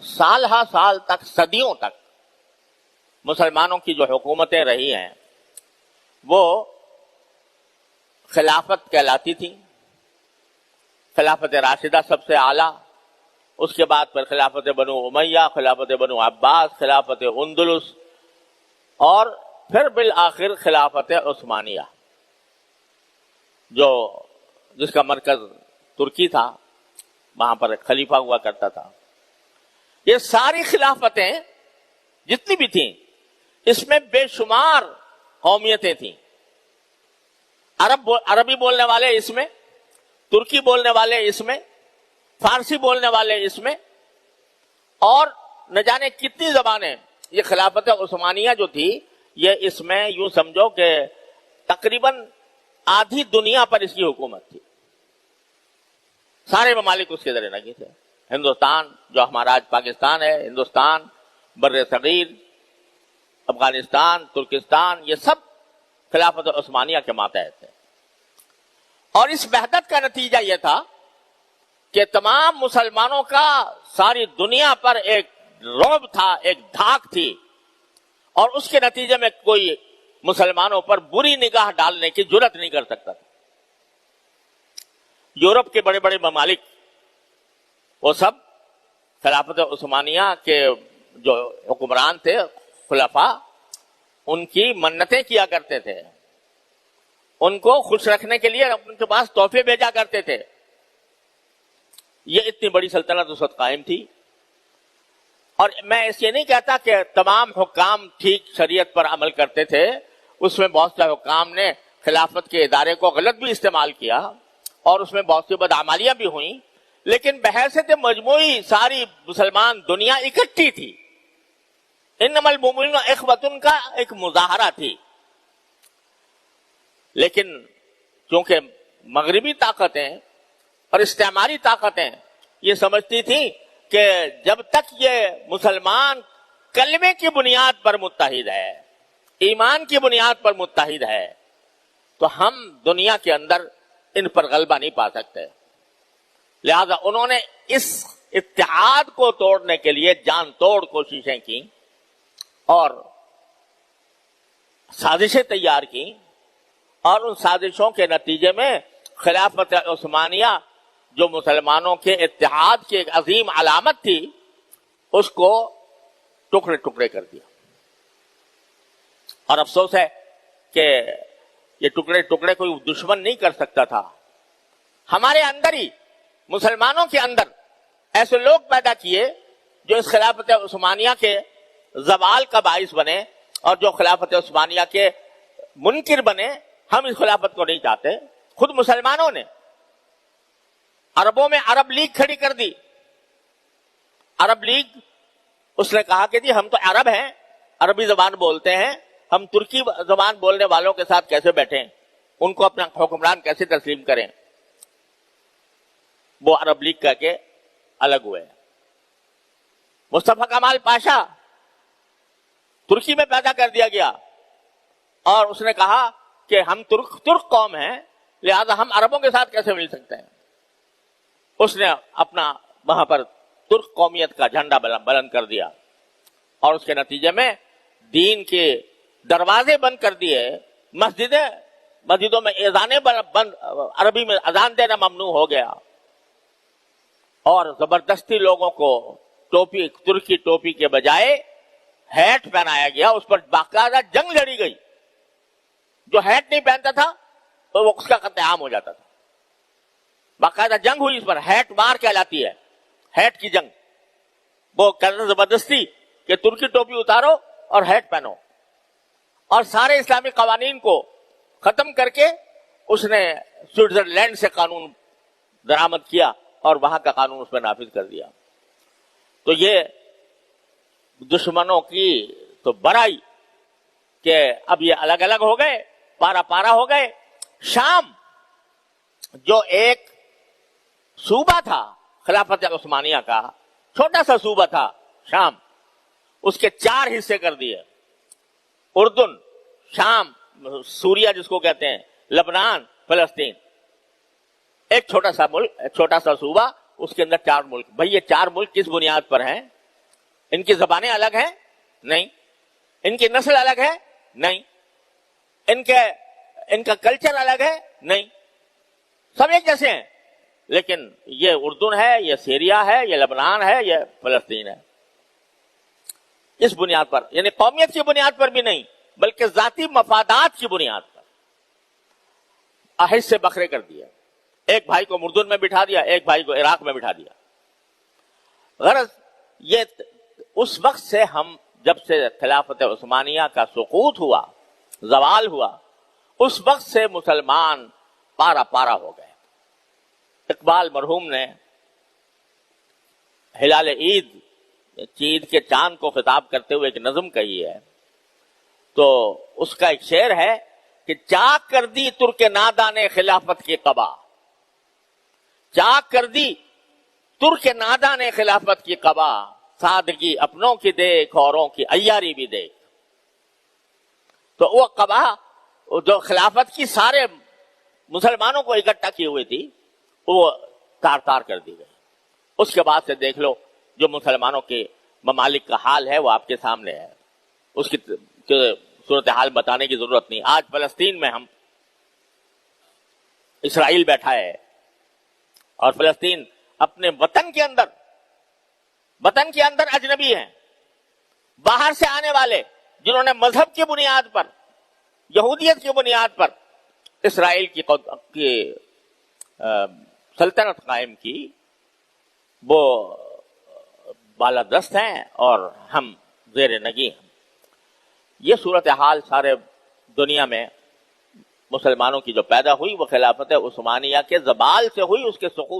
سال ہا سال تک، صدیوں تک مسلمانوں کی جو حکومتیں رہی ہیں وہ خلافت کہلاتی تھی. خلافت راشدہ سب سے اعلیٰ، اس کے بعد پھر خلافت بنو امیہ، خلافت بنو عباس، خلافت اندلس، اور پھر بالآخر خلافت عثمانیہ جس کا مرکز ترکی تھا، وہاں پر ایک خلیفہ ہوا کرتا تھا. یہ ساری خلافتیں جتنی بھی تھیں اس میں بے شمار قومیتیں تھیں. عربی بولنے والے اس میں، ترکی بولنے والے اس میں، فارسی بولنے والے اس میں، اور نہ جانے کتنی زبانیں. یہ خلافت عثمانیہ جو تھی یہ اس میں یوں سمجھو کہ تقریباً آدھی دنیا پر اس کی حکومت تھی. سارے ممالک اس کے ذریعے لگے تھے. ہندوستان جو ہمارا آج پاکستان ہے، ہندوستان، بر صغیر، افغانستان، ترکستان، یہ سب خلافت عثمانیہ کے ماتحت تھے. اور اس وحدت کا نتیجہ یہ تھا کہ تمام مسلمانوں کا ساری دنیا پر ایک رعب تھا، ایک دھاک تھی، اور اس کے نتیجے میں کوئی مسلمانوں پر بری نگاہ ڈالنے کی جرات نہیں کر سکتا تھا. یورپ کے بڑے بڑے ممالک وہ سب خلافت عثمانیہ کے جو حکمران تھے، خلفاء، ان کی منتیں کیا کرتے تھے، ان کو خوش رکھنے کے لیے ان کے پاس تحفے بھیجا کرتے تھے. یہ اتنی بڑی سلطنت اس وقت قائم تھی. اور میں اس یہ نہیں کہتا کہ تمام حکام ٹھیک شریعت پر عمل کرتے تھے، اس میں بہت سے حکام نے خلافت کے ادارے کو غلط بھی استعمال کیا اور اس میں بہت سی بدعمالیاں بھی ہوئیں، لیکن بحیثیت مجموعی ساری مسلمان دنیا اکٹھی تھی. انما المؤمنون اخوۃ کا ایک مظاہرہ تھی. لیکن چونکہ مغربی طاقتیں اور استعماری طاقتیں یہ سمجھتی تھیں کہ جب تک یہ مسلمان کلمے کی بنیاد پر متحد ہے، ایمان کی بنیاد پر متحد ہے، تو ہم دنیا کے اندر ان پر غلبہ نہیں پا سکتے. لہذا انہوں نے اس اتحاد کو توڑنے کے لیے جان توڑ کوششیں کی اور سازشیں تیار کی، اور ان سازشوں کے نتیجے میں خلافت عثمانیہ جو مسلمانوں کے اتحاد کی ایک عظیم علامت تھی، اس کو ٹکڑے ٹکڑے کر دیا. اور افسوس ہے کہ یہ ٹکڑے ٹکڑے کوئی دشمن نہیں کر سکتا تھا. ہمارے اندر ہی، مسلمانوں کے اندر ایسے لوگ پیدا کیے جو اس خلافت عثمانیہ کے زوال کا باعث بنے اور جو خلافت عثمانیہ کے منکر بنے. ہم اس خلافت کو نہیں چاہتے. خود مسلمانوں نے عربوں میں عرب لیگ کھڑی کر دی. عرب لیگ، اس نے کہا کہ جی ہم تو عرب ہیں، عربی زبان بولتے ہیں، ہم ترکی زبان بولنے والوں کے ساتھ کیسے بیٹھیں، ان کو اپنا حکمران کیسے تسلیم کریں. وہ عرب لیگ کہہ کے الگ ہوئے. مصطفی کمال پاشا ترکی میں پیدا کر دیا گیا اور اس نے کہا کہ ہم ترک قوم ہیں، لہذا ہم عربوں کے ساتھ کیسے مل سکتے ہیں. اس نے اپنا وہاں پر ترک قومیت کا جھنڈا بلند کر دیا اور اس کے نتیجے میں دین کے دروازے بند کر دیے. مسجدوں میں اذانیں بند، عربی میں اذان دینا ممنوع ہو گیا اور زبردستی لوگوں کو ٹوپی، ترکی ٹوپی کے بجائے ہیٹ پہنایا گیا. اس پر باقاعدہ جنگ لڑی گئی. جو ہیٹ نہیں پہنتا تھا تو وہ اس کا قتل عام ہو جاتا تھا. باقاعدہ جنگ ہوئی اس پر. ہیٹ مار کہلاتی ہے، ہیٹ کی جنگ. وہ کہتے زبردستی کہ ترکی ٹوپی اتارو اور ہیٹ پہنو، اور سارے اسلامی قوانین کو ختم کر کے اس نے سوئٹزرلینڈ سے قانون درآمد کیا اور وہاں کا قانون اس پر نافذ کر دیا. تو یہ دشمنوں کی تو برائی کہ اب یہ الگ الگ ہو گئے، پارا پارا ہو گئے. شام جو ایک صوبہ تھا خلافت عثمانیہ کا، چھوٹا سا صوبہ تھا شام، اس کے 4 حصے کر دیے. اردن، شام، سوریا جس کو کہتے ہیں، لبنان، فلسطین. ایک چھوٹا سا ملک، ایک چھوٹا سا صوبہ، اس کے اندر 4 ملک. بھئی یہ 4 ملک کس بنیاد پر ہیں؟ ان کی زبانیں الگ ہیں؟ نہیں. ان کی نسل الگ ہے؟ نہیں. ان کا کلچر الگ ہے؟ نہیں. سب ایک جیسے ہیں. لیکن یہ اردن ہے، یہ سیریا ہے، یہ لبنان ہے، یہ فلسطین ہے. اس بنیاد پر، یعنی قومیت کی بنیاد پر بھی نہیں، بلکہ ذاتی مفادات کی بنیاد پر حصے بکھرے کر دیا. ایک بھائی کو اردن میں بٹھا دیا، ایک بھائی کو عراق میں بٹھا دیا. غرض یہ اس وقت سے ہم، جب سے خلافت عثمانیہ کا سقوط ہوا، زوال ہوا، اس وقت سے مسلمان پارا پارا ہو گئے. اقبال مرحوم نے ہلال عید، عید کے چاند کو خطاب کرتے ہوئے ایک نظم کہی ہے. تو اس کا ایک شعر ہے کہ چاک کر دی ترک نادان خلافت کی قبا، چاک کر دی ترک نادان خلافت کی قبا، سادگی اپنوں کی دیکھ اوروں کی عیاری بھی دیکھ. تو وہ قبا جو خلافت کی سارے مسلمانوں کو اکٹھا کی ہوئی تھی، وہ تار تار کر دی گئی. اس کے بعد سے دیکھ لو جو مسلمانوں کے ممالک کا حال ہے وہ آپ کے سامنے ہے. اس کی صورتحال بتانے کی ضرورت نہیں. آج فلسطین میں ہم، اسرائیل بیٹھا ہے اور فلسطین اپنے وطن کے اندر اجنبی ہیں. باہر سے آنے والے جنہوں نے مذہب کی بنیاد پر، یہودیت کی بنیاد پر اسرائیل کی سلطنت قائم کی، وہ بالادست ہیں اور ہم زیر نگی ہیں. یہ صورتحال سارے دنیا میں مسلمانوں کی جو پیدا ہوئی وہ خلافت عثمانیہ کے زوال سے ہوئی، اس کے سقوط